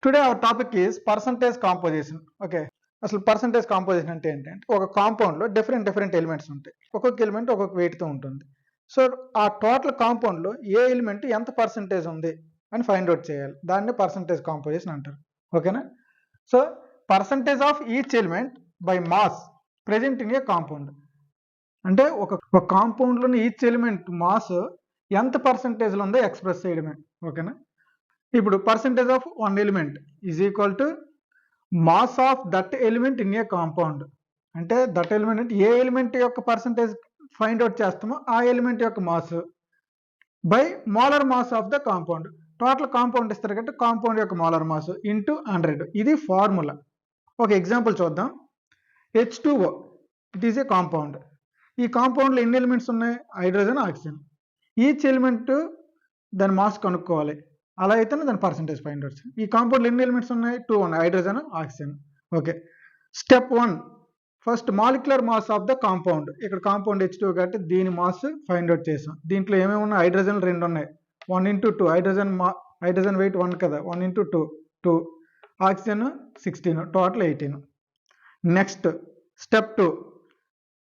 Today our topic is percentage composition. Okay, అసలు percentage composition అంటే ఏంటంటే ఒక కాంపౌండ్లో డిఫరెంట్ ఎలిమెంట్స్ ఉంటాయి. ఒక్కొక్క ఎలిమెంట్ ఒక్కొక్క వెయిట్తో ఉంటుంది. సో ఆ టోటల్ కాంపౌండ్లో ఏ ఎలిమెంట్ ఎంత పర్సంటేజ్ ఉంది అని ఫైండ్ అవుట్ చేయాలి. దాన్ని పర్సంటేజ్ కాంపోజిషన్ అంటారు. ఓకేనా? So percentage of each element by mass present in a compound అంటే ఒక కాంపౌండ్లోని ఈచ్ ఎలిమెంట్ మాస్ ఎంత పర్సంటేజ్లో ఉందో ఎక్స్ప్రెస్ చేయడమే. ఓకేనా? ఇప్పుడు percentage of one element is equal to mass of that element in a compound. అంటే దట్ ఎలిమెంట్ అంటే ఏ element యొక్క పర్సంటేజ్ ఫైండ్ అవుట్ చేస్తామో ఆ ఎలిమెంట్ యొక్క mass by molar mass of the compound. Total compound ఇస్తారు కాబట్టి కాంపౌండ్ యొక్క molar mass into 100. ఇది ఫార్ములా. ఒక ఎగ్జాంపుల్ చూద్దాం. H2O it is a compound. ఈ కాంపౌండ్లో ఎన్ని ఎలిమెంట్స్ ఉన్నాయి? Hydrogen, oxygen. ఈచ్ ఎలిమెంట్ దాని మాస్ కనుక్కోవాలి. అలా అయితేనే దాని పర్సంటేజ్ ఫైండ్ అవుట్. ఈ కాంపౌండ్లో ఎన్ని ఎలిమెంట్స్ ఉన్నాయి? 2 ఉన్నాయి, hydrogen, oxygen. Okay, step 1 first molecular mass of the compound. ఇక్కడ కాంపౌండ్ H2 కాబట్టి దీని మాస్ ఫైండ్ అవుట్ చేసాం. దీంట్లో ఏమేమి ఉన్నాయి? హైడ్రోజన్ 2 ఉన్నాయి, 1 into 2. హైడ్రోజన్ వెయిట్ 1 కదా, 1 into 2 2. Oxygen 16, total 18. Next step 2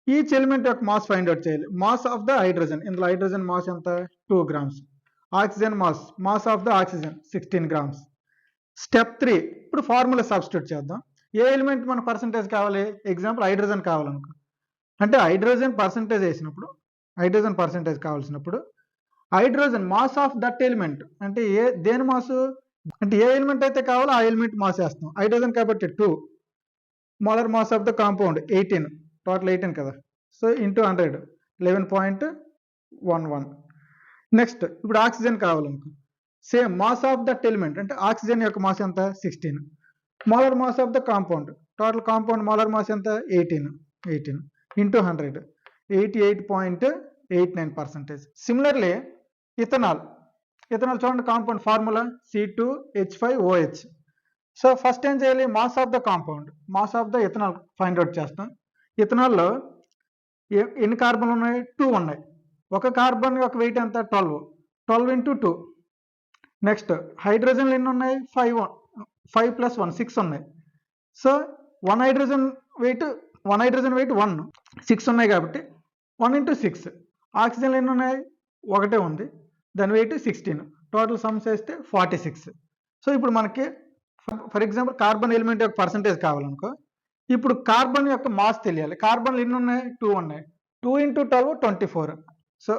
each element యొక్క మాస్ ఫైండ్ అవుట్ చేయాలి. మాస్ ఆఫ్ ద హైడ్రోజన్, ఇందులో హైడ్రోజన్ మాస్ ఎంత? 2 grams. Oxygen mass of the oxygen 16 grams. Step 3 ఇప్పుడు ఫార్ములా సబ్స్టిట్యూట్ చేద్దాం. ఏ ఎలిమెంట్ మన పర్సంటేజ్ కావాలి? ఎగ్జాంపుల్ హైడ్రోజన్ కావాలనుకో, అంటే హైడ్రోజన్ పర్సంటేజ్ వేసినప్పుడు హైడ్రోజన్ పర్సంటేజ్ కావాల్సినప్పుడు hydrogen mass of that element అంటే దేని మాస్ అంటే ఏ ఎలిమెంట్ అయితే కావాలో ఆ ఎలిమెంట్ మాస్ వేస్తాం. హైడ్రోజన్ కాబట్టి 2, molar mass of the compound 18, total 18 కదా. So into 100, 11.11. నెక్స్ట్ ఇప్పుడు ఆక్సిజన్ కావాలనుకో, same mass of that element అంటే ఆక్సిజన్ యొక్క మాస్ ఎంత? 16. Molar mass of the compound, total compound molar mass ఎంత? 18 ఇంటూ 100, 88.89%. సిమిలర్లీ ఇథనాల్ చూడండి, compound formula C2H5OH. So first ఏం చేయాలి? Mass of the compound, mass of the ethanol find out చేస్తాం. ఇథనాల్లో ఎన్ని కార్బన్లు ఉన్నాయి? 2 ఉన్నాయి. ఒక కార్బన్ యొక్క వెయిట్ ఎంత? 12 into 2. నెక్స్ట్ హైడ్రోజన్లు ఎన్ని ఉన్నాయి? 5 plus 1 6 ఉన్నాయి. సో వన్ హైడ్రోజన్ వెయిట్ 1, 6 ఉన్నాయి కాబట్టి 1 into 6. ఆక్సిజన్లు ఎన్ని ఉన్నాయి? ఒకటే ఉంది, దాని వెయిట్ 16, టోటల్ సమ్స్ వేస్తే 46. సో ఇప్పుడు మనకి ఫర్ ఎగ్జాంపుల్ కార్బన్ ఎలిమెంట్ యొక్క పర్సంటేజ్ కావాలనుకో, ఇప్పుడు కార్బన్ యొక్క మాస్ తెలియాలి. కార్బన్లు ఎన్ని ఉన్నాయి? 2 ఉన్నాయి, 2 into 12 24. సో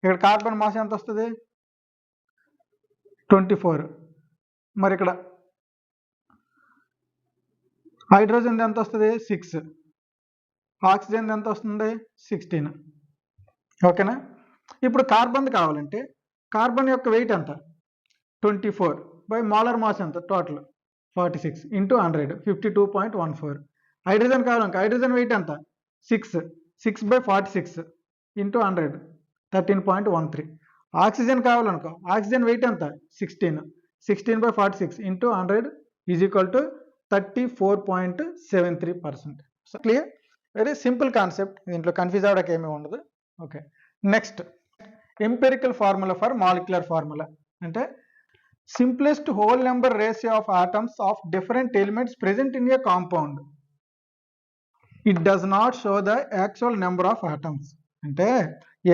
ఇక్కడ కార్బన్ మాస్ ఎంత వస్తుంది? 24. మరి ఇక్కడ హైడ్రోజన్ ఎంత వస్తుంది? 6. ఆక్సిజన్ ఎంత వస్తుంది? 16. ఓకేనా? ఇప్పుడు కార్బన్ కావాలంటే కార్బన్ యొక్క వెయిట్ ఎంత? 24 బై మోలార్ మాస్ ఎంత? Total 46 into 100, 52.14. హైడ్రోజన్ కావాలనుకో, హైడ్రోజన్ వెయిట్ ఎంత? 6 by 46 ఇంటూ 100, 13.13. ఆక్సిజన్ కావాలనుకో, ఆక్సిజన్ వెయిట్ ఎంత? 16 by 46 into 100 is equal to 34.73%. So clear? Very simple concept, దీంట్లో కన్ఫ్యూజ్ అవ్వడానికి ఏమీ ఉండదు. Okay, next empirical formula for molecular formula అంటే simplest whole number ratio of atoms of different elements present in a compound. It does not show the actual number of atoms. అంటే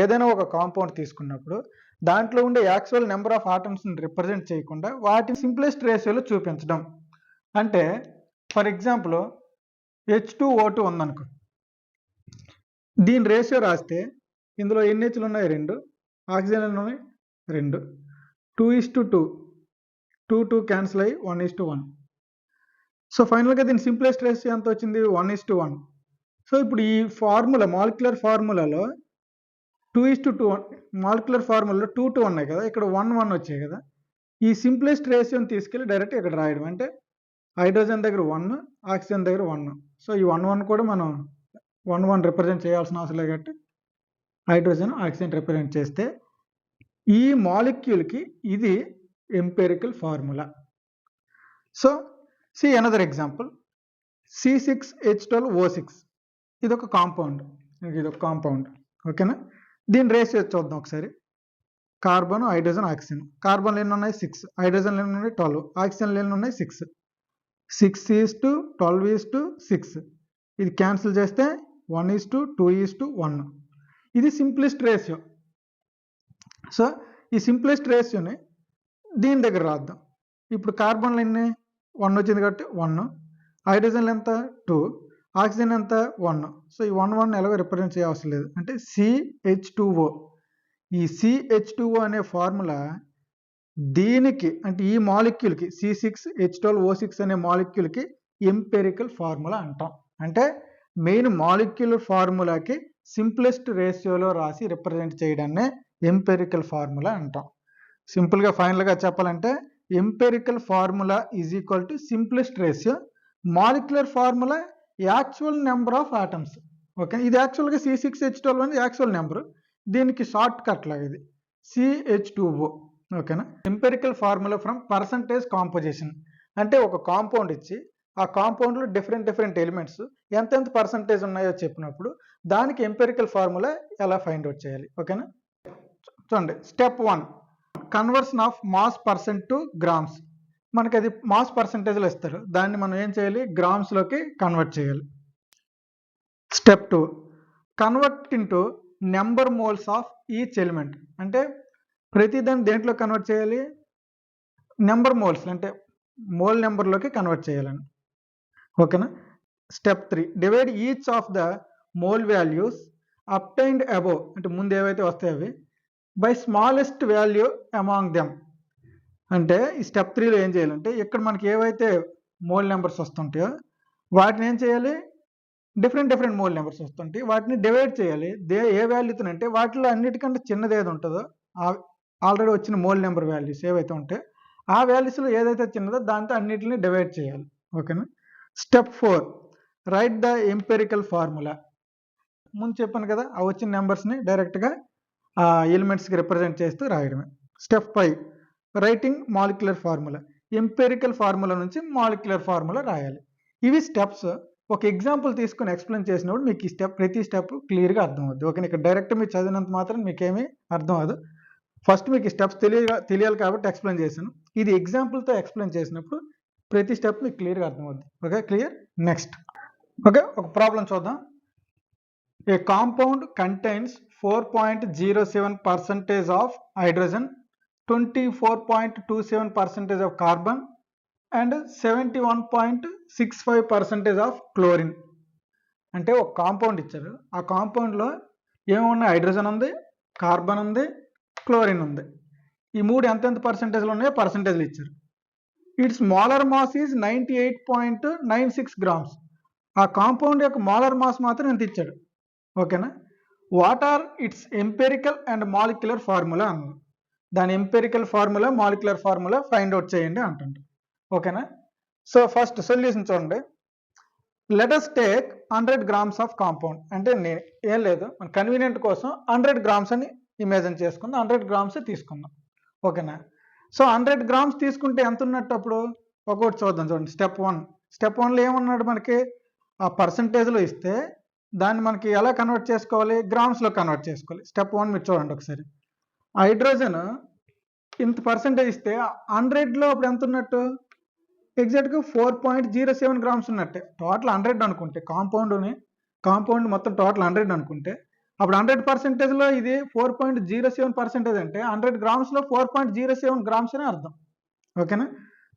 ఏదైనా ఒక compound తీసుకున్నప్పుడు దాంట్లో ఉండే యాక్చువల్ నెంబర్ ఆఫ్ ఆటమ్స్ని రిప్రజెంట్ చేయకుండా వాటిని simplest రేషియోలో చూపించడం. అంటే ఫర్ ఎగ్జాంపుల్ H2O2 ఉందనుకో, దీని రేషియో రాస్తే ఇందులో ఎన్ని హెచ్లు ఉన్నాయి? 2. ఆక్సిజన్ ఉన్నాయి 2. 2:2, 2 క్యాన్సిల్ అయ్యి 1:1. సో ఫైనల్గా దీని సింప్లెస్ట్ రేషియో ఎంత వచ్చింది? 1:1. సో ఇప్పుడు ఈ ఫార్ములా మాలిక్యులర్ ఫార్ములాలో 2:2 మాలిక్యులర్ ఫార్ములాలో 2 ఉన్నాయి కదా, ఇక్కడ 1 వచ్చాయి కదా. ఈ సింప్లెస్ట్ రేషియోని తీసుకెళ్ళి డైరెక్ట్ ఇక్కడ రాయడం. అంటే హైడ్రోజన్ దగ్గర 1, ఆక్సిజన్ దగ్గర 1. సో ఈ 1 కూడా మనం 1 రిప్రజెంట్ చేయాల్సిన అవసరం లేదు కాబట్టి హైడ్రోజన్, ఆక్సిజన్ రిప్రజెంట్ చేస్తే ఈ మాలిక్యూల్కి ఇది empirical formula. So C another example, C6H12O6. ఇది ఒక కాంపౌండ్. ఓకేనా? దీని రేషియో చూద్దాం ఒకసారి. Carbon, hydrogen, oxygen. కార్బన్లు ఎన్ని ఉన్నాయి? 6. హైడ్రోజన్లు ఎన్ని ఉన్నాయి? 12. ఆక్సిజన్లు ఎన్ని ఉన్నాయి? 6. 6:12:6. ఇది క్యాన్సిల్ చేస్తే 1:2:1. ఇది సింప్లెస్ట్ రేషియో. సో ఈ సింప్లెస్ట్ రేషియోని దీని దగ్గర రాద్దాం. ఇప్పుడు కార్బన్లు ఎన్ని? 1 వచ్చింది కాబట్టి 1. హైడ్రోజన్లు ఎంత? 2. ఆక్సిజన్ ఎంత? 1. సో ఈ 1 ఎలాగో రిప్రజెంట్ చేయవసరం లేదు. అంటే CH2O. ఈ CH2O అనే ఫార్ములా దీనికి అంటే ఈ మాలిక్యూల్కి C6H12O6 అనే మాలిక్యూల్కి ఎంపెరికల్ ఫార్ములా అంటాం. అంటే మెయిన్ మాలిక్యూలర్ ఫార్ములాకి సింప్లెస్ట్ రేషియోలో రాసి రిప్రజెంట్ చేయడాన్నే ఎంపెరికల్ ఫార్ములా అంటాం. సింపుల్గా ఫైనల్గా చెప్పాలంటే empirical formula is equal to simplest ratio, molecular formula actual number of atoms. Okay, ఇది యాక్చువల్గా C6H12 అనేది యాక్చువల్ నెంబర్, దీనికి షార్ట్ కట్ లాగా ఇది CH2O. ఓకేనా. Empirical formula from percentage composition అంటే ఒక కాంపౌండ్ ఇచ్చి ఆ కాంపౌండ్లో డిఫరెంట్ ఎలిమెంట్స్ ఎంతెంత పర్సంటేజ్ ఉన్నాయో చెప్పినప్పుడు దానికి ఎంపెరికల్ ఫార్ములా ఎలా ఫైండ్ అవుట్ చేయాలి. ఓకేనా. చూడండి, step 1 conversion of mass percent to grams. మనకి అది మాస్ పర్సంటేజ్లో ఇస్తారు, దాన్ని మనం ఏం చేయాలి? గ్రామ్స్లోకి కన్వర్ట్ చేయాలి. Step 2 convert into number moles of each element. అంటే ప్రతిదాన్ని దేంట్లో కన్వర్ట్ చేయాలి? నెంబర్ మోల్స్ అంటే మోల్ నెంబర్లోకి కన్వర్ట్ చేయాలని. ఓకేనా. Step 3 divide each of the mole values obtained above అంటే ముందు ఏవైతే వస్తాయో అవి by smallest value among them. అంటే ఈ స్టెప్ 3లో ఏం చేయాలంటే ఇక్కడ మనకి ఏవైతే మోల్ నెంబర్స్ వస్తుంటాయో వాటిని ఏం చేయాలి? డిఫరెంట్ మోల్ నెంబర్స్ వస్తుంటాయి, వాటిని డివైడ్ చేయాలి. ఏ వాల్యూతో అంటే వాటిలో అన్నిటికంటే చిన్నది ఏది ఉంటుందో ఆల్రెడీ వచ్చిన మోల్ నెంబర్ వాల్యూస్ ఏవైతే ఉంటాయో ఆ వాల్యూస్లో ఏదైతే చిన్నదో దాంతో అన్నిటిని డివైడ్ చేయాలి. ఓకేనా. Step 4 right the empirical formula. ముందు చెప్పాను కదా, ఆ వచ్చిన నెంబర్స్ని డైరెక్ట్గా ఆ ఎలిమెంట్స్కి రిప్రజెంట్ చేస్తూ రాయడమే. Step 5 writing molecular formula. Empirical formula నుంచి మాలిక్యులర్ ఫార్ములా రాయాలి. ఇవి స్టెప్స్. ఒక ఎగ్జాంపుల్ తీసుకొని ఎక్స్ప్లెయిన్ చేసినప్పుడు మీకు ఈ ప్రతి స్టెప్ క్లియర్గా అర్థం అవుద్ది. ఓకే, ఇక్కడ డైరెక్ట్ మీరు చదివినంత మాత్రం మీకేమీ అర్థం అవ్వదు. ఫస్ట్ మీకు ఈ స్టెప్స్ తెలియాలి కాబట్టి ఎక్స్ప్లెయిన్ చేశాను. ఇది ఎగ్జాంపుల్తో ఎక్స్ప్లెయిన్ చేసినప్పుడు ప్రతి స్టెప్ మీకు క్లియర్గా అర్థం అవుద్ది. Okay, clear. నెక్స్ట్ ఓకే, ఒక ప్రాబ్లం చూద్దాం. A compound contains 4.07% of hydrogen, 24.27% of carbon and 71.65% of chlorine. అంటే ఒక కాంపౌండ్ ఇచ్చారు, ఆ కాంపౌండ్లో ఏమున్నాయి? హైడ్రోజన్ ఉంది, కార్బన్ ఉంది, క్లోరిన్ ఉంది. ఈ మూడు ఎంతెంత పర్సెంటేజ్లు ఉన్నాయో పర్సెంటేజ్లు ఇచ్చారు. It's molar mass is 98.96 grams. ఆ కాంపౌండ్ యొక్క మోలార్ మాస్ మాత్రం ఎంత ఇచ్చాడు. ఓకేనా. What are its empirical and molecular formula అన్నాడు. దాని empirical formula, molecular formula find out చేయండి అంటుంటారు. ఓకేనా. సో ఫస్ట్ సొల్యూషన్ చూడండి. Let us take 100 grams of compound. అంటే నేను ఏం లేదు, మన కన్వీనియంట్ కోసం 100 grams అని ఇమాజిన్ చేసుకుందాం, 100 grams తీసుకుందాం. ఓకేనా. సో 100 grams తీసుకుంటే ఎంత ఉన్నట్టు అప్పుడు ఒకటి చూద్దాం. చూడండి, స్టెప్ 1. స్టెప్ 1లో ఏమన్నాడు? మనకి ఆ పర్సంటేజ్లో ఇస్తే దాన్ని మనకి ఎలా కన్వర్ట్ చేసుకోవాలి? గ్రామ్స్లో కన్వర్ట్ చేసుకోవాలి. స్టెప్ 1 మీరు చూడండి ఒకసారి. హైడ్రోజన్ ఇంత పర్సంటేజ్ ఇస్తే 100లో అప్పుడు ఎంత ఉన్నట్టు? ఎగ్జాక్ట్గా 4.07 గ్రామ్స్ ఉన్నట్టే. టోటల్ 100 అనుకుంటే కాంపౌండ్ మొత్తం టోటల్ 100 అనుకుంటే అప్పుడు 100%లో ఇది 4.07% అంటే 100 గ్రామ్స్లో 4.07 గ్రామ్స్ అని అర్థం. ఓకేనా.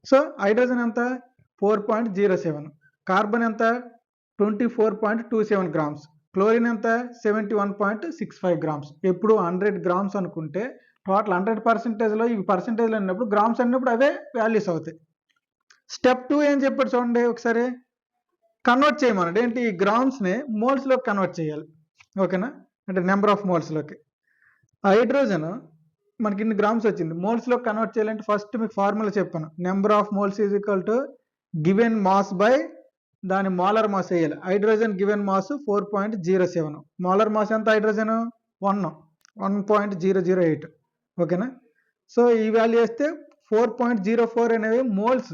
సో హైడ్రోజన్ ఎంత? 4.07. కార్బన్ ఎంత? 24.27 గ్రామ్స్. క్లోరిన్ ఎంత? 71.65 గ్రామ్స్. ఎప్పుడు 100 గ్రామ్స్ అనుకుంటే టోటల్ 100%లో ఈ పర్సంటేజ్లో అన్నప్పుడు గ్రామ్స్ అన్నప్పుడు అవే వాల్యూస్ అవుతాయి. స్టెప్ 2 ఏం చెప్పాడు చూడండి ఒకసారి. కన్వర్ట్ చేయమన్నాడు. ఏంటి? ఈ గ్రామ్స్ని మోల్స్లోకి కన్వర్ట్ చేయాలి. ఓకేనా. అంటే నెంబర్ ఆఫ్ మోల్స్లోకి. హైడ్రోజన్ మనకి ఇన్ని గ్రామ్స్ వచ్చింది, మోల్స్లోకి కన్వర్ట్ చేయాలంటే ఫస్ట్ మీకు ఫార్ములా చెప్పాను. Number of moles is equal to given mass by దాని మోలార్ మాస్ వేయాలి. Hydrogen given mass 4.07. Molar mass ఎంత? హైడ్రోజన్ 1.008. ఓకేనా. సో ఈ వాల్యూ వేస్తే 4.04 అనేవి మోల్స్.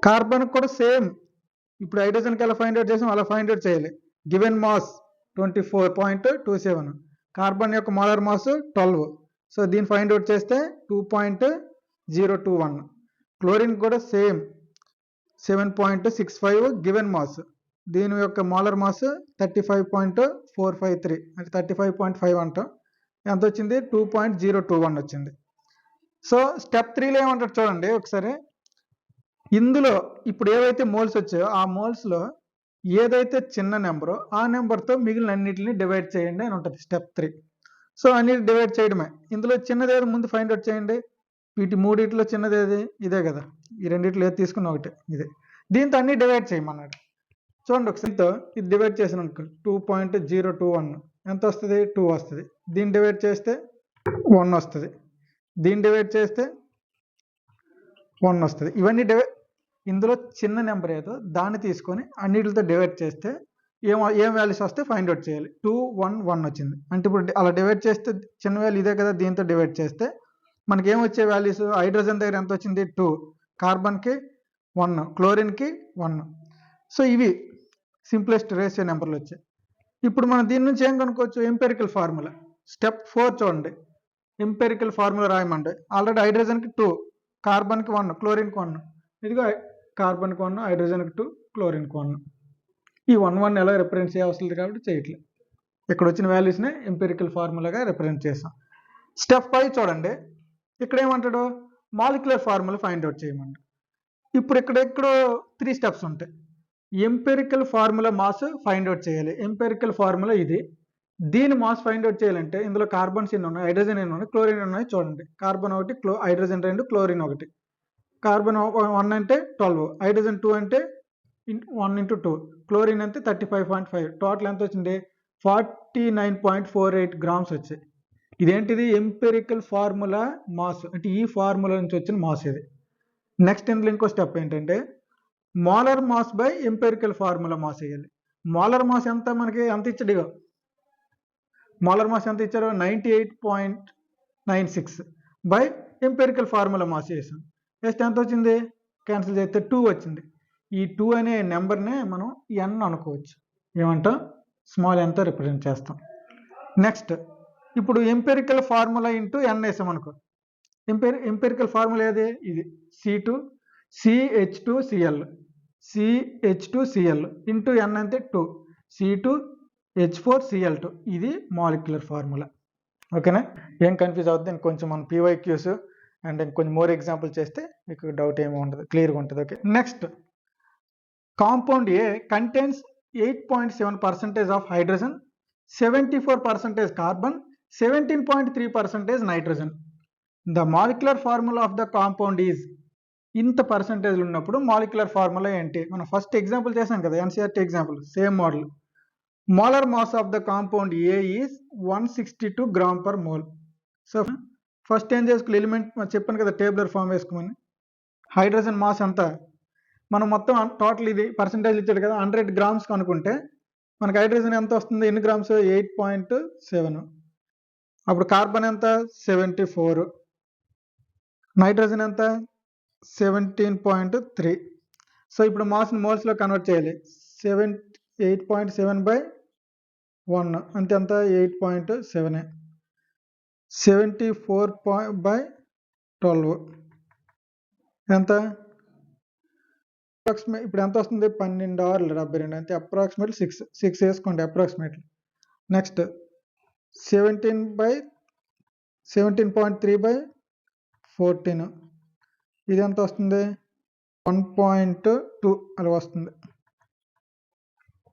కార్బన్ కూడా సేమ్. ఇప్పుడు హైడ్రోజన్కి ఎలా ఫైండ్ అవుట్ చేసాం అలా ఫైండ్ అవుట్ చేయాలి. Given mass 24.27. కార్బన్ యొక్క మోలార్ మాస్ 12. సో దీన్ని ఫైండ్ అవుట్ చేస్తే 2.021. క్లోరిన్ కూడా సేమ్ 7.65 గివెన్ మాస్. దీని యొక్క మోలార్ మాస్ 35.453 అంటే 35.5 అంటాం. ఎంత వచ్చింది? 2.021 వచ్చింది. సో స్టెప్ 3లో ఏమంటారు చూడండి ఒకసారి. ఇందులో ఇప్పుడు ఏవైతే మోల్స్ వచ్చాయో ఆ మోల్స్లో ఏదైతే చిన్న నెంబరో ఆ నెంబర్తో మిగిలిన అన్నిటిని డివైడ్ చేయండి అని ఉంటుంది స్టెప్ 3. సో అన్నిటి డివైడ్ చేయడమే. ఇందులో చిన్నది ఏదో ముందు ఫైండ్ అవుట్ చేయండి. వీటి మూడిట్లో చిన్నది ఏది? ఇదే కదా. ఈ రెండిట్లో ఏది తీసుకున్న ఒకటే ఇదే. దీంతో అన్ని డివైడ్ చేయమన్నాడు. చూడండి ఒకసారితో ఇది డివైడ్ చేసిన 2.021 ఎంత వస్తుంది? 2 వస్తుంది. దీన్ని డివైడ్ చేస్తే 1 వస్తుంది. దీన్ని డివైడ్ చేస్తే 1 వస్తుంది. ఇవన్నీ ఇందులో చిన్న నెంబర్ ఏదో దాన్ని తీసుకొని అన్నిటితో డివైడ్ చేస్తే ఏం వాల్యూస్ వస్తే ఫైండ్ అవుట్ చేయాలి. 2, 1, 1 వచ్చింది. అంటే ఇప్పుడు అలా డివైడ్ చేస్తే చిన్న వాల్యూ ఇదే కదా, దీంతో డివైడ్ చేస్తే మనకి ఏమొచ్చే వాల్యూస్? హైడ్రోజన్ దగ్గర ఎంత వచ్చింది? 2, కార్బన్కి 1, క్లోరిన్కి 1. సో ఇవి సింప్లెస్ట్ రేషియో నెంబర్లు వచ్చాయి. ఇప్పుడు మనం దీని నుంచి ఏం కనుక్కోవచ్చు? Empirical formula. స్టెప్ 4 చూడండి. ఎంపెరికల్ ఫార్ములా రాయమండి. ఆల్రెడీ హైడ్రోజన్కి 2, కార్బన్కి 1, క్లోరిన్కి 1. ఇదిగో కార్బన్కి 1, హైడ్రోజన్కి 2, క్లోరిన్కి 1. ఈ 1 ఎలా రిప్రజెంట్ చేయవలసింది కాబట్టి చేయట్లేదు. ఇక్కడ వచ్చిన వాల్యూస్నే ఎంపెరికల్ ఫార్ములాగా రిప్రజెంట్ చేస్తాం. స్టెప్ 5 చూడండి. ఇక్కడ ఏమంటాడు? మాలిక్యులర్ ఫార్ములా ఫైండ్ అవుట్ చేయమంటాడు. ఇప్పుడు ఇక్కడెక్కడో 3 స్టెప్స్ ఉంటాయి. Empirical formula mass find out చేయాలి. ఎంపెరికల్ ఫార్ములా ఇది. దీని మాస్ ఫైండ్ అవుట్ చేయాలంటే ఇందులో కార్బన్స్ ఎన్ని ఉన్నాయి, హైడ్రోజన్ ఎన్ని ఉన్నాయి, క్లోరిన్ ఉన్నాయి చూడండి. Carbon 1, hydrogen 2, chlorine 1. కార్బన్ 1 అంటే 12, హైడ్రోజన్ 2 అంటే 1 × 2, క్లోరిన్ అంటే 35.5. టోటల్ ఎంత వచ్చింది? 49.48 గ్రామ్స్ వచ్చాయి. ఇదేంటిది? Empirical formula mass. అంటే ఈ ఫార్ములా నుంచి వచ్చిన మాస్ ఇది. నెక్స్ట్ ఇందులో ఇంకో స్టెప్ ఏంటంటే molar mass by empirical formula mass వేయాలి. మోలార్ మాస్ ఎంత మనకి ఎంత ఇచ్చాడు? మోలార్ మాస్ ఎంత ఇచ్చారు? 98.96 బై ఎంపెరికల్ ఫార్ములా మాస్ వేసాం. వేస్తే ఎంత వచ్చింది? క్యాన్సిల్ చేస్తే 2 వచ్చింది. ఈ 2 అనే నెంబర్నే మనం n అనుకోవచ్చు. ఏమంటాం? స్మాల్ nతో రిప్రజెంట్ చేస్తాం. నెక్స్ట్ ఇప్పుడు ఎంపెరికల్ ఫార్ములా ఇంటూ n వేసాం అనుకో. ఎంపెరికల్ ఫార్ములా ఏది? ఇది CH2Cl ఇంటూ n అంటే 2, C2H4Cl2. ఇది మాలిక్యులర్ ఫార్ములా. ఓకేనా? ఏం కన్ఫ్యూజ్ అవుతుంది? ఇంకొంచెం మనం PYQs అండ్ ఇంకొంచెం మోర్ ఎగ్జాంపుల్ చేస్తే మీకు డౌట్ ఏమీ ఉండదు, క్లియర్గా ఉంటుంది. Okay, next compound A contains 8.7% of hydrogen, 74% carbon, 17.3% nitrogen. The molecular formula of the compound is. ఇంత పర్సంటేజ్లు ఉన్నప్పుడు మాలిక్యులర్ ఫార్ములా ఏంటి? మనం ఫస్ట్ ఎగ్జాంపుల్ చేసాం కదా, NCERT example, same model. Molar mass of the compound A is 162 gram per mole. So first ఏం చేసుకోవాలి? Element చెప్పాను కదా, టేబులర్ ఫామ్ వేసుకోమని. హైడ్రోజన్ మాస్ ఎంత? మనం మొత్తం టోటల్ ఇది పర్సంటేజ్ ఇచ్చాడు కదా, 100 గ్రామ్స్ అనుకుంటే మనకి హైడ్రోజన్ ఎంత వస్తుంది? ఎన్ని గ్రామ్స్? 8.7. అప్పుడు కార్బన్ ఎంత? 74. నైట్రోజన్ ఎంత? 17.3. సో ఇప్పుడు మాస్ని మోల్స్లో కన్వర్ట్ చేయాలి. 8.7 బై 1 అంటే ఎంత? 8.7. 74 బై 12 ఎంత? ఇప్పుడు ఎంత వస్తుంది? 12/72 అంటే అప్రాక్సిమేట్లీ 6 వేసుకోండి అప్రాక్సిమేట్లీ. నెక్స్ట్ 17.3 బై 14 ఇది ఎంత వస్తుంది? 1.2 అలా వస్తుంది.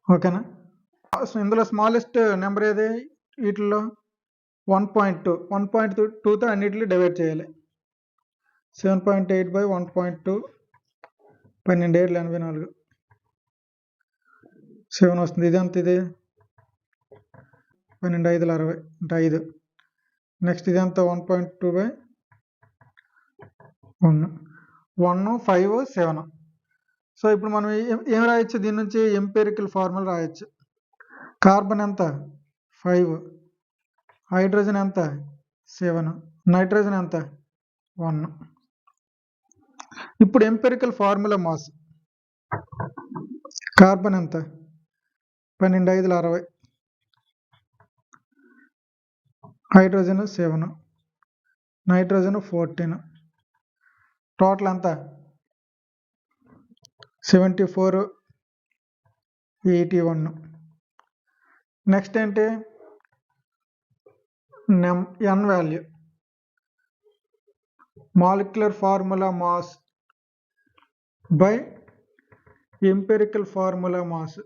ఓకేనా? సో ఇందులో స్మాలెస్ట్ నెంబర్ ఏది? వీటిల్లో 1.2. 1.2తో అన్నిటిని డివైడ్ చేయాలి. 7.8 బై 1.2 12/84 7 వస్తుంది. ఇది ఎంత? ఇది 12/5 అంటే 5. నెక్స్ట్ ఇది ఎంత? 1.2 బై 1 5 7. సో ఇప్పుడు మనం ఏం రాయొచ్చు దీని నుంచి? ఎంపెరికల్ ఫార్ములా రాయొచ్చు. కార్బన్ ఎంత? 5, హైడ్రోజన్ ఎంత? 7, నైట్రోజన్ ఎంత? 1. ఇప్పుడు ఎంపెరికల్ ఫార్ములా మాస్. కార్బన్ ఎంత? 12/5 హైడ్రోజన్ 7, నైట్రోజన్ 14, టోటల్ అంతా 74, 81. నెక్స్ట్ ఏంటి, n value, molecular formula mass by empirical formula mass.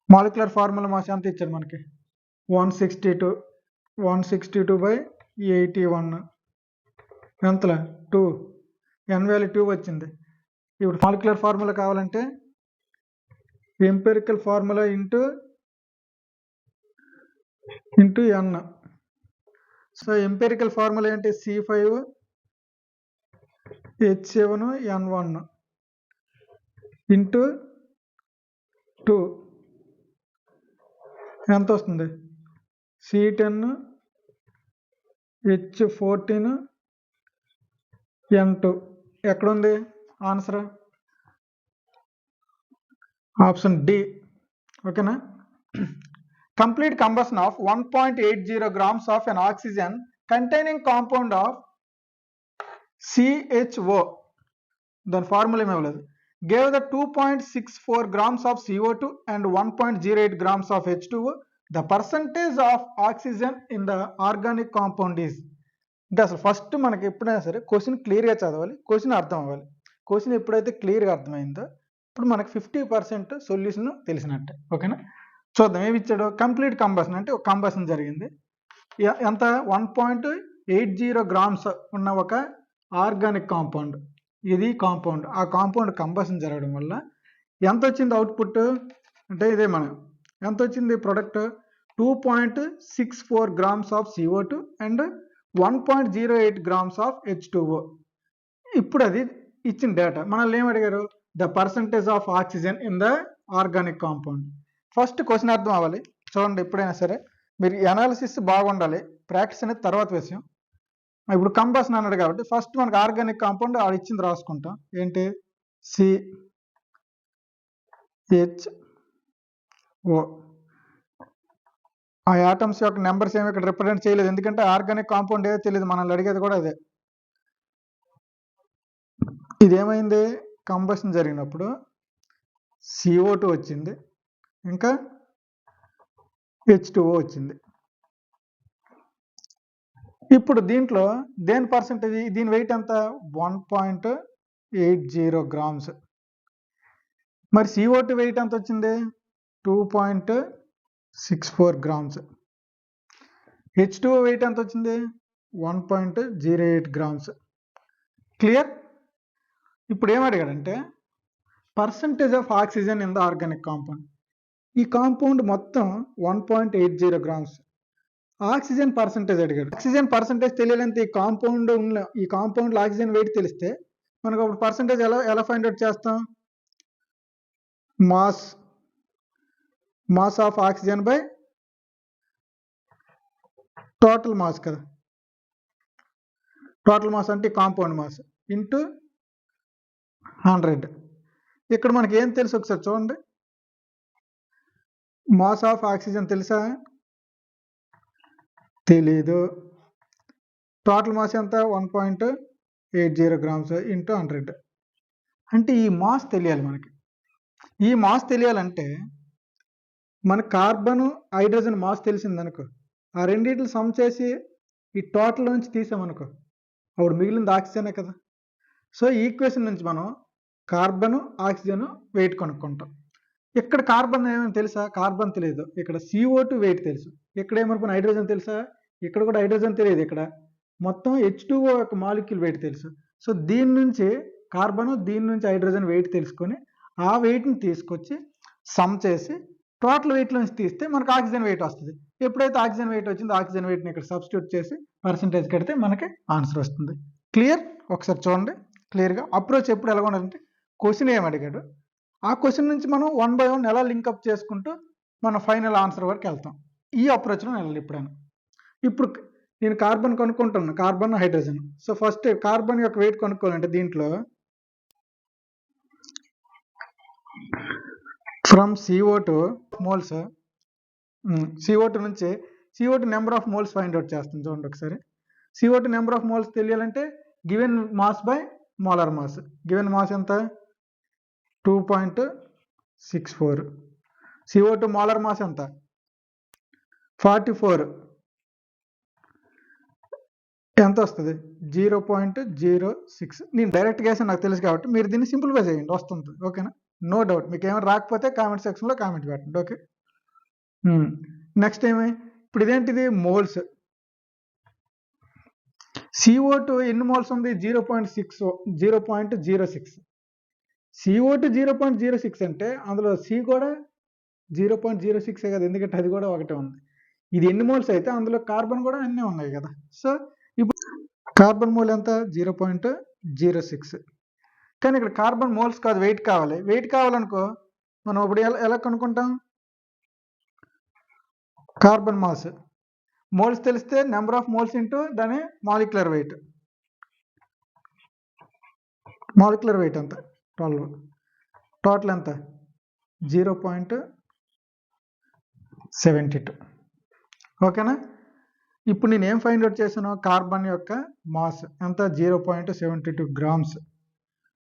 Molecular formula mass ఎంత ఇచ్చాడు మనకి, 162 బై 81, ఎంతలా 2, ఎన్ వాల్యూ 2 వచ్చింది. ఇప్పుడు మాలిక్యులర్ ఫార్ములా కావాలంటే ఎంపెరికల్ ఫార్ములా ఇంటూ ఎన్. సో ఎంపెరికల్ ఫార్ములా ఏంటి, C5H7N1 ఇంటూ 2 ఎంత వస్తుంది, C10H14N2. ఎక్కడుంది ఆన్సర్, ఆప్షన్ డి. ఓకేనా. Complete combustion of 1.80 grams of an oxygen containing compound of CHO, దాని ఫార్ములా ఏమి ఇవ్వలేదు, gave the 2.64 grams of CO2 and 1.08 grams of H2O. The percentage of oxygen in the organic compound is. ఇంకా అసలు first మనకి ఎప్పుడైనా సరే question క్లియర్గా చదవాలి, క్వశ్చన్ అర్థం అవ్వాలి. క్వశ్చన్ ఎప్పుడైతే క్లియర్గా అర్థమైందో ఇప్పుడు మనకి 50% సొల్యూషన్ తెలిసినట్టే. ఓకేనా. చూద్దాం ఏమి ఇచ్చాడు, కంప్లీట్ కంబషన్ అంటే ఒక కంబషన్ జరిగింది, ఎంత 1.80 గ్రామ్స్ ఉన్న ఒక ఆర్గానిక్ కాంపౌండ్, ఇది కాంపౌండ్, ఆ కాంపౌండ్ కంబషన్ జరగడం వల్ల ఎంత వచ్చింది అవుట్పుట్ అంటే ఇదే మనం ఎంత వచ్చింది product, 2.64 grams of CO2 and 1.08 grams of H2O. ఇప్పుడు అది ఇచ్చిన డేటా, మనల్ని ఏం అడిగారు, the percentage of oxygen in the organic compound. First question అర్థం అవ్వాలి. చూడండి ఎప్పుడైనా సరే మీరు అనాలిసిస్ బాగుండాలి, ప్రాక్టీస్ అనేది తర్వాత విషయం. ఇప్పుడు కంబషన్ అన్నాడు కాబట్టి ఫస్ట్ మనకు ఆర్గానిక్ కాంపౌండ్ ఆడ ఇచ్చింది రాసుకుంటాం, ఏంటి CHO. ఆ ఆటమ్స్ యొక్క నెంబర్స్ ఏమి ఇక్కడ రిప్రజెంట్ చేయలేదు, ఎందుకంటే ఆర్గానిక్ కాంపౌండ్ ఏదో తెలియదు, మనల్ని అడిగేది కూడా అదే. ఇదేమైంది, కంబషన్ జరిగినప్పుడు CO2 వచ్చింది, ఇంకా H2O వచ్చింది. ఇప్పుడు దీంట్లో దేని పర్సెంటేజ్, దీని వెయిట్ ఎంత, 1.80 grams. మరి CO2 వెయిట్ ఎంత వచ్చింది, 2.64 grams. H2O వెయిట్ ఎంత వచ్చింది, 1.08 grams. క్లియర్. ఇప్పుడు ఏమడిగాడంటే percentage of oxygen in the organic compound. ఈ కాంపౌండ్ మొత్తం 1.80 grams, ఆక్సిజన్ పర్సంటేజ్ అడిగాడు. ఆక్సిజన్ పర్సంటేజ్ తెలియాలంటే ఈ కాంపౌండ్ ఆక్సిజన్ వెయిట్ తెలిస్తే మనకు అప్పుడు పర్సంటేజ్ ఎలా ఫైండ్ అవుట్ చేస్తాం, mass of oxygen by total mass కదా, టోటల్ మాస్ అంటే కాంపౌండ్ మాస్ ఇంటూ 100. ఇక్కడ మనకి ఏం తెలుసు ఒకసారి చూడండి, మాస్ ఆఫ్ ఆక్సిజన్ తెలుసా, తెలీదు. టోటల్ మాస్ ఎంత, 1.80 grams ఇంటూ 100. అంటే ఈ మాస్ తెలియాలి మనకి. ఈ మాస్ తెలియాలంటే మన కార్బన్ హైడ్రోజన్ మాస్ తెలిసిందనుకో, ఆ రెండింటిని సమ్ చేసి ఈ టోటల్ నుంచి తీసామనుకో అప్పుడు మిగిలింది ఆక్సిజనే కదా. సో ఈ ఈక్వేషన్ నుంచి మనం కార్బన్ ఆక్సిజన్ వెయిట్ కనుక్కుంటాం. ఇక్కడ కార్బన్ ఏమైనా తెలుసా, కార్బన్ తెలియదు. ఇక్కడ CO2 వెయిట్ తెలుసు. ఇక్కడ ఏమనుకున్న హైడ్రోజన్ తెలుసా, ఇక్కడ కూడా హైడ్రోజన్ తెలియదు. ఇక్కడ మొత్తం H2O యొక్క మాలిక్యూల్ వెయిట్ తెలుసు. సో దీని నుంచి కార్బన్, దీని నుంచి హైడ్రోజన్ వెయిట్ తెలుసుకొని ఆ వెయిట్ని తీసుకొచ్చి సమ్ చేసి టోటల్ వెయిట్ నుంచి తీస్తే మనకు ఆక్సిజన్ వెయిట్ వస్తుంది. ఎప్పుడైతే ఆక్సిజన్ వెయిట్ వచ్చిందో ఆక్సిజన్ వెయిట్ని ఇక్కడ సబ్స్టిట్యూట్ చేసి పర్సంటేజ్ కడితే మనకి ఆన్సర్ వస్తుంది. క్లియర్. ఒకసారి చూడండి క్లియర్గా. అప్రోచ్ ఎప్పుడు ఎలా ఉండాలంటే క్వశ్చన్ ఏమి అడిగాడు ఆ క్వశ్చన్ నుంచి మనం 1 by 1 ఎలా లింకప్ చేసుకుంటూ మన ఫైనల్ ఆన్సర్ వరకు వెళ్తాం. ఈ అప్రోచ్లో వెళ్ళాలి ఎప్పుడైనా. ఇప్పుడు నేను కార్బన్ కనుక్కుంటున్నాను, carbon hydrogen. So first carbon యొక్క వెయిట్ కనుక్కోవాలంటే దీంట్లో ఫ్రమ్ CO2 మోల్స్, CO2 నుంచి CO2 number of moles find out చేస్తుంది. చూడండి ఒకసారి. CO2 నెంబర్ ఆఫ్ మోల్స్ తెలియాలంటే given mass by molar mass. Given mass ఎంత? 2.64. CO2 మోలార్ మాస్ ఎంత? 44. ఎంత వస్తుంది? 0.06. నేను డైరెక్ట్గా వేసాను, నాకు తెలుసు కాబట్టి మీరు దీన్ని సింప్లిఫై చేయండి, వస్తుంది. ఓకేనా? No doubt. మీకు ఏమైనా రాకపోతే కామెంట్ సెక్షన్లో కామెంట్ పెట్టండి. ఓకే. నెక్స్ట్ ఇప్పుడు ఇదేంటిది? మోల్స్. CO2 ఎన్ని మోల్స్ ఉంది? 0.06. CO2 0.06 అంటే అందులో C కూడా 0.06 కదా, ఎందుకంటే అది కూడా ఒకటే ఉంది. ఇది ఎన్ని మోల్స్ అయితే అందులో కార్బన్ కూడా అన్నీ ఉన్నాయి కదా. సో ఇప్పుడు కార్బన్ మోల్ ఎంత? 0.06. కానీ ఇక్కడ కార్బన్ మోల్స్ కాదు, వెయిట్ కావాలి. వెయిట్ కావాలనుకో మనం ఇప్పుడు ఎలా కనుక్కుంటాం? Carbon mass. మోల్స్ తెలిస్తే నెంబర్ ఆఫ్ మోల్స్ ఇంటూ దాని మాలిక్యులర్ వెయిట్. మాలిక్యులర్ వెయిట్ ఎంత? 12. టోటల్ ఎంత? 0.72. ఓకేనా? ఇప్పుడు నేను ఏం ఫైండ్ అవుట్ చేశాను? కార్బన్ యొక్క మాస్ ఎంత? 0.72 గ్రామ్స్.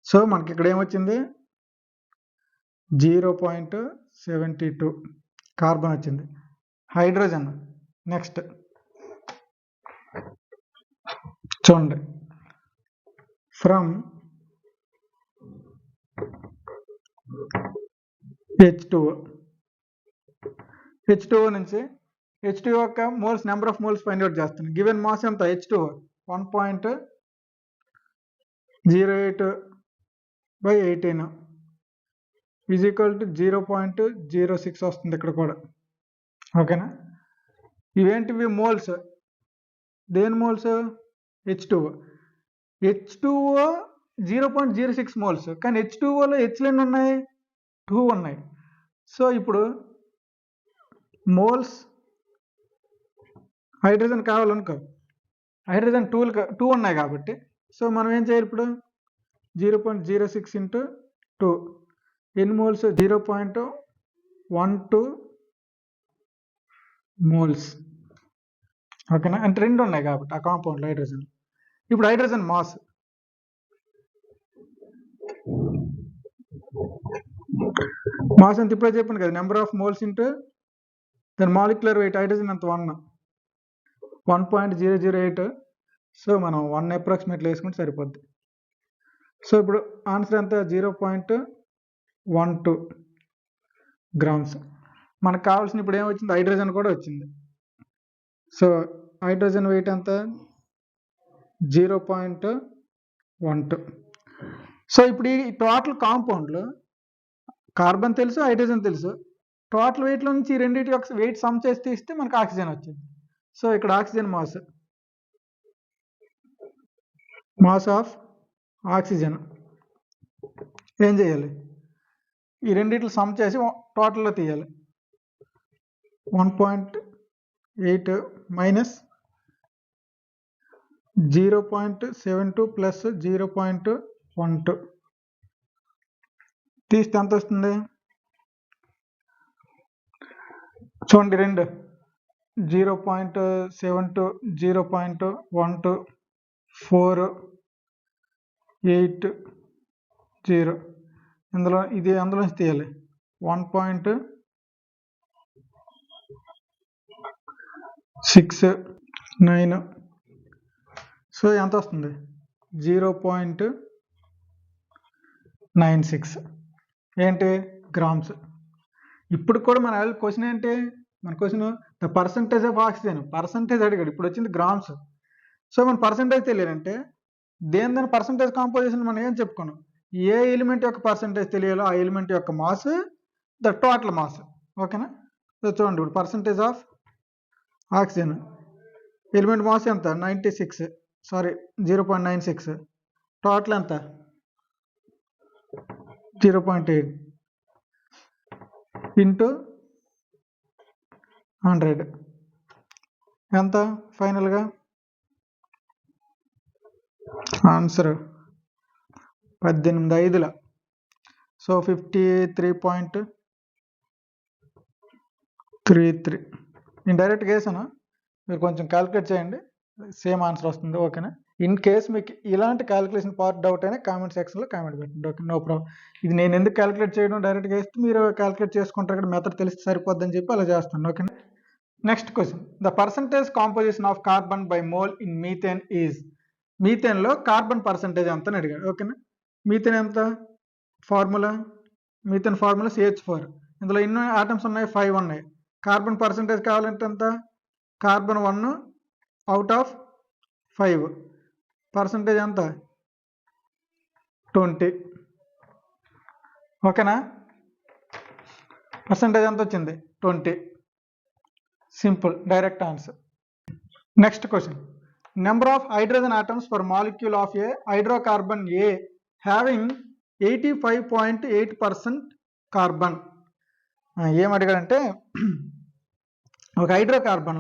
సో మనకి ఇక్కడ ఏమొచ్చింది? 0.72 కార్బన్ వచ్చింది. హైడ్రోజన్ నెక్స్ట్ చూడండి. ఫ్రమ్ H2O నుంచి H2O యొక్క moles number of moles find out చేస్తాను. గివెన్ మాస్ ఎంత? H2O 1.08/18 ఈజ్ ఈక్వల్ టు 0.06 వస్తుంది ఇక్కడ కూడా. ఓకేనా? ఇవేంటివి? మోల్స్. దేని మోల్స్? H2O 0.06 moles. కానీ H2Oలో హెచ్లు ఎన్ని ఉన్నాయి? 2 ఉన్నాయి. సో ఇప్పుడు మోల్స్ హైడ్రోజన్ కావాలనుకో, హైడ్రోజన్ 2 ఉన్నాయి కాబట్టి సో మనం ఏం చేయాలి? ఇప్పుడు 0.06 ఇంటూ 2 ఎన్ని మోల్స్? 0.12 మోల్స్. ఓకేనా? అంటే 2 ఉన్నాయి కాబట్టి ఆ కాంపౌండ్లో హైడ్రోజన్. ఇప్పుడు హైడ్రోజన్ మాస్. మాస్ అంత ఇప్పుడే చెప్పాను కదా, నెంబర్ ఆఫ్ మోల్స్ ఇంటూ దాని మాలిక్యులర్ వెయిట్. హైడ్రోజన్ అంత 1.008. సో మనం 1 అప్రాక్సిమేట్లీ వేసుకుంటే సరిపోద్ది. సో ఇప్పుడు ఆన్సర్ ఎంత? 0.12 గ్రామ్స్. మనకు కావాల్సిన ఇప్పుడు ఏమొచ్చింది? హైడ్రోజన్ కూడా వచ్చింది. సో హైడ్రోజన్ వెయిట్ ఎంత? 0.12. సో ఇప్పుడు ఈ టోటల్ కాంపౌండ్లో కార్బన్ తెలుసు, హైడ్రోజన్ తెలుసు. టోటల్ వెయిట్లో నుంచి ఈ రెండింటి యొక్క వెయిట్ సమ్ చేసి తీస్తే మనకు ఆక్సిజన్ వచ్చింది. సో ఇక్కడ ఆక్సిజన్ మాస్ ఆఫ్ ఆక్సిజన్ ఏం చేయాలి? ఈ రెండిట్లు సమ్ చేసి టోటల్లో తీయాలి. 1.8 మైనస్ 0.72 ప్లస్ 0.12 తీస్తే ఎంత వస్తుంది? చూడండి, 2 0.72 0.12 4 8 0 ఇందులో ఇది అందులో తీయాలి. 1.69. సో ఎంత వస్తుంది? 0.96 ఏంటి? గ్రామ్స్. ఇప్పుడు కూడా మన క్వశ్చన్ ఏంటి? మన question the percentage of oxygen. Percentage అడిగాడు, ఇప్పుడు వచ్చింది గ్రామ్స్. సో మన పర్సంటేజ్ తెలియాలంటే దాని పర్సంటేజ్ కాంపోజిషన్ మనం ఏం చెప్పుకున్నాం? ఏ ఎలిమెంట్ యొక్క పర్సంటేజ్ తెలియాలో ఆ ఎలిమెంట్ యొక్క మాస్ ద టోటల్ మాస్. ఓకేనా? సో చూడండి, ఇప్పుడు percentage of oxygen element mass ఎంత? 0.96. టోటల్ ఎంత? 0.8 ఇంటూ 100 ఎంత ఫైనల్గా? ఆన్సర్ 18/5. సో 53.33. నేను డైరెక్ట్గా వేసాను, మీరు కొంచెం క్యాలిక్యులేట్ చేయండి, సేమ్ ఆన్సర్ వస్తుంది. ఓకేనా? ఇన్ కేస్ మీకు ఇలాంటి క్యాలిక్యులేషన్ పార్ట్ డౌట్ అయినా కామెంట్ సెక్షన్లో కామెంట్ పెట్టండి. Okay, no problem. ఇది నేను ఎందుకు క్యాలిక్యులేట్ చేయడం, డైరెక్ట్గా వేస్తే మీరు క్యాలిక్యులేట్ చేసుకుంటారు, ఇక్కడ మెథడ్ తెలిస్తే సరిపోద్దని చెప్పి అలా చేస్తాను. ఓకేనా? Next question, the percentage composition of carbon by mole in methane is. మీథేన్లో కార్బన్ పర్సంటేజ్ ఎంత అని అడిగాడు. ఓకేనా? మీథేన్ ఎంత ఫార్ములా, మీథేన్ ఫార్ములా CH4. ఇందులో ఎన్ని ఆటమ్స్ ఉన్నాయి? 5 ఉన్నాయి. కార్బన్ పర్సంటేజ్ కావాలంటే ఎంత? కార్బన్ 1 అవుట్ ఆఫ్ 5, పర్సంటేజ్ ఎంత? 20. ఓకేనా? పర్సంటేజ్ ఎంత వచ్చింది? 20. Simple, direct answer. Next question, number of hydrogen atoms for molecule of A hydrocarbon A having 85.8% carbon. ఏం అడిగాడంటే ఒక హైడ్రోకార్బన్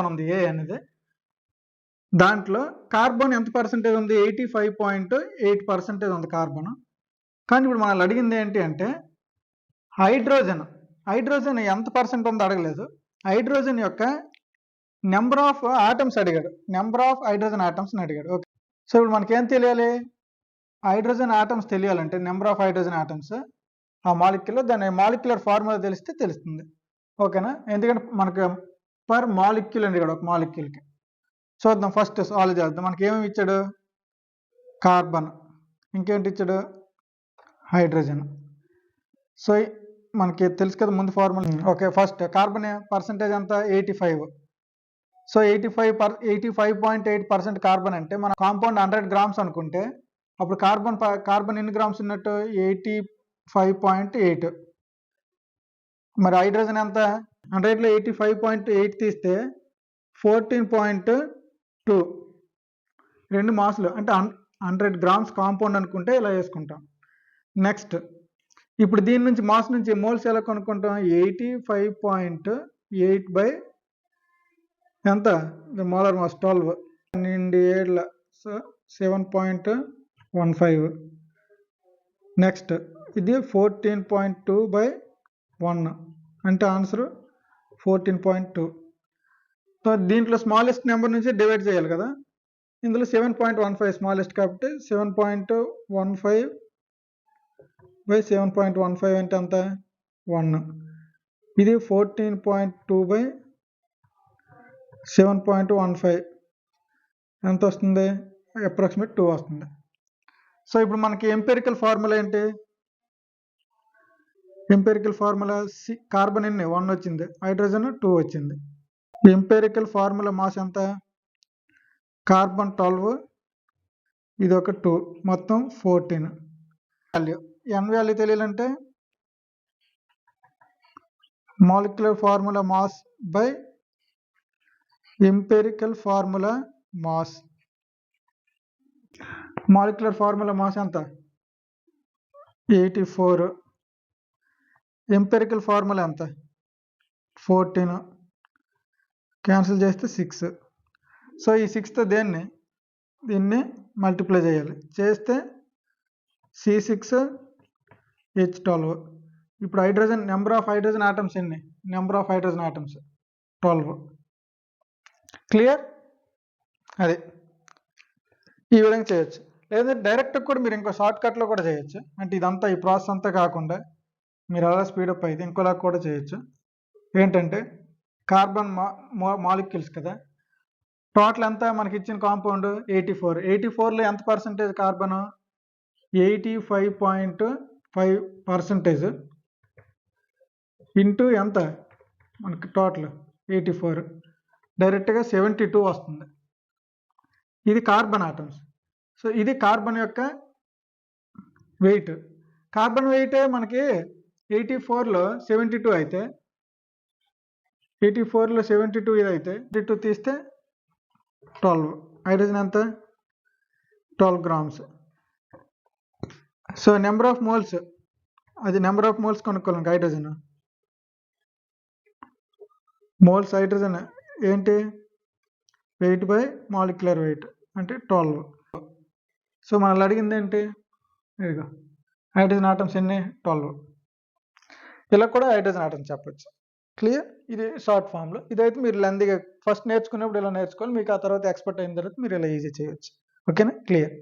ఉంది ఏ అనేది, దాంట్లో కార్బన్ ఎంత పర్సెంటేజ్ ఉంది? 85.8% ఉంది కార్బన్. కానీ ఇప్పుడు మనల్ని అడిగింది ఏంటి అంటే హైడ్రోజన్ ఎంత పర్సెంట్ ఉందో అడగలేదు, హైడ్రోజన్ యొక్క నెంబర్ ఆఫ్ ఆటమ్స్ అడిగాడు, నెంబర్ ఆఫ్ హైడ్రోజన్ ఆటమ్స్ అడిగాడు. ఓకే, సో ఇప్పుడు మనకేం తెలియాలి? హైడ్రోజన్ ఆటమ్స్ తెలియాలంటే నెంబర్ ఆఫ్ హైడ్రోజన్ ఆటమ్స్ ఆ మాలిక్యూల్లో, దాని మాలిక్యులర్ ఫార్ములా తెలిస్తే తెలుస్తుంది. ఓకేనా? ఎందుకంటే మనకు పర్ మాలిక్యూల్ అని ఇక్కడ ఒక మాలిక్యూల్కి. చూద్దాం, ఫస్ట్ సాల్వ్ చేద్దాం. మనకి ఏమేమి ఇచ్చాడు? కార్బన్, ఇంకేంటి ఇచ్చాడు? హైడ్రోజన్. సో మనకి తెలుసు కదా ముందు formula. Okay, first carbon percentage ఎంత? 85. సో 85.8% కార్బన్ అంటే మన కాంపౌండ్ 100 గ్రామ్స్ అనుకుంటే అప్పుడు కార్బన్ ఎన్ని గ్రామ్స్ ఉన్నట్టు? 85.8. మరి హైడ్రోజన్ ఎంత? 100లో 85.8 తీస్తే 14.2, 2 మాస్లు అంటే 100 గ్రామ్స్ కాంపౌండ్ అనుకుంటే ఇలా వేసుకుంటాం. నెక్స్ట్ ఇప్పుడు దీని నుంచి మాస్ నుంచి మోల్స్ ఎలా కనుక్కుంటాం? 85.8 బై ఎంత? Molar mass 12, 12 so 7.15. నెక్స్ట్ ఇది 14.2 బై 1 అంటే ఆన్సర్ 14.2. సో దీంట్లో స్మాలెస్ట్ నెంబర్ నుంచి డివైడ్ చేయాలి కదా, ఇందులో 7.15 స్మాలెస్ట్ కాబట్టి 7.15 బై 7.15 అంటే అంత 1. ఇది 14.2 బై 7.15 ఎంత వస్తుంది? అప్రాక్సిమేట్ 2 వస్తుంది. సో ఇప్పుడు మనకి ఎంపెరికల్ ఫార్ములా ఏంటి? ఎంపెరికల్ ఫార్ములా కార్బన్ ఎన్ని? 1 వచ్చింది, హైడ్రోజన్ 2 వచ్చింది. ఎంపెరికల్ ఫార్ములా మాస్ ఎంత? కార్బన్ 12, ఇది ఒక 2, మొత్తం 14. వాల్యూ ఎన్ వాల్యూ తెలియాలంటే molecular formula mass by empirical formula mass. Molecular formula mass ఎంత? 84. ఎంపెరికల్ ఫార్ములా ఎంత? 14. క్యాన్సిల్ చేస్తే 6. సో ఈ 6తో దీన్ని మల్టిప్లై చేయాలి, చేస్తే C6H12. ఇప్పుడు hydrogen number of hydrogen atoms ఎన్ని? Number of hydrogen atoms 12. Clear? అది ఈ విధంగా చేయొచ్చు. లేదంటే డైరెక్ట్ కూడా మీరు ఇంకో షార్ట్ కట్లో కూడా చేయొచ్చు. అంటే ఇదంతా ఈ ప్రాసెస్ అంతా కాకుండా మీరు అలా స్పీడప్ అయితే ఇంకోలా కూడా చేయొచ్చు. ఏంటంటే కార్బన్ మాలిక్యూల్స్ కదా, టోటల్ ఎంత మనకి ఇచ్చిన కాంపౌండ్? 84. 84లో ఎంత పర్సంటేజ్ కార్బన్? 85.5% ఇంటూ ఎంత మనకి టోటల్? 84, డైరెక్ట్గా 72 వస్తుంది. ఇది కార్బన్ ఆటమ్స్. సో ఇది కార్బన్ యొక్క వెయిట్. కార్బన్ వెయిట్ మనకి 84లో 72 అయితే, 84లో 72 ఇది అయితే 72 తీస్తే 12. హైడ్రోజన్ ఎంత? 12 grams. So number of moles, అది నెంబర్ ఆఫ్ మోల్స్ కనుక్కోవాలి. హైడ్రోజన్ మోల్స్ హైడ్రోజన్ ఏంటి? వెయిట్ బై మాలిక్యులర్ వెయిట్ అంటే 12. సో మనల్ని అడిగింది ఏంటి? ఇదిగో హైడ్రోజన్ ఆటమ్స్ ఎన్ని? 12. ఇలా కూడా హైడ్రోజన్ ఆటమ్స్ చెప్పచ్చు. క్లియర్? ఇది షార్ట్ ఫామ్‌లో. ఇదైతే మీరు లెంథీగా ఫస్ట్ నేర్చుకున్నప్పుడు ఇలా నేర్చుకోవాలి. మీకు ఆ తర్వాత ఎక్స్‌పర్ట్ అయిన తర్వాత మీరు ఇలా ఈజీ చేయొచ్చు. ఓకేనా? క్లియర్.